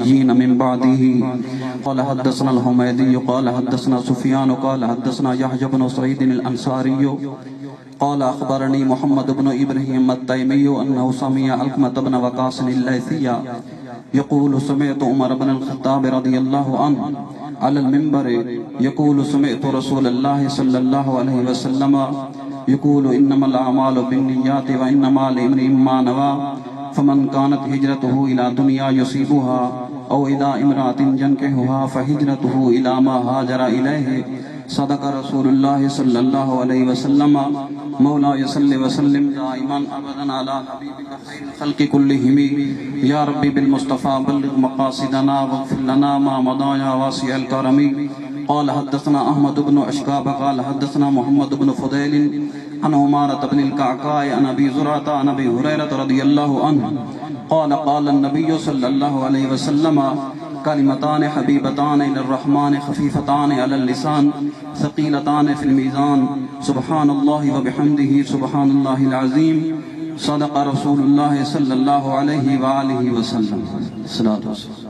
النبيين من بعده. قال حدثنا الحميدي قال حدثنا سفيان قال حدثنا يحيى بن سعيد الأنصاري قال أخبرني محمد بن إبراهيم التيمي أنه سمع علقمة بن وقاص الليثي يقول سمعت عمر بن الخطاب رضي الله عنه على المنبر يقول سمعت رسول الله صلى الله عليه وسلم يقول إنما الأعمال بالنيات وإنما لامرئ ما نوى فمن كانت هجرته إلى دنيا يصيبها أو إلى امرأة ينكحها فهجرته إلى ما هاجر إليه. صدق رسول الله صلى الله عليه وسلم. مولاي صل وسلم دائما أبدا على حبيبك خير الخلق كلهم. يا ربي بالمصطفى بلغ مقاصدنا واغفر لنا ما مضى يا واسع الكرم. قال حدثنا أحمد بن أشكاب قال حدثنا محمد بن فضيل عن عمارة بن الكعكاء عن أبي زرعة عن أبي هريرة رضي الله عنه قال قال النبي صلى الله عليه وسلم كلمتان حبيبتان إلى الرحمن خفيفتان على اللسان ثقيلتان في الميزان سبحان الله وبحمده سبحان الله العظيم. صدق رسول الله صلى الله عليه وآله وسلم. الصلاة والسلام.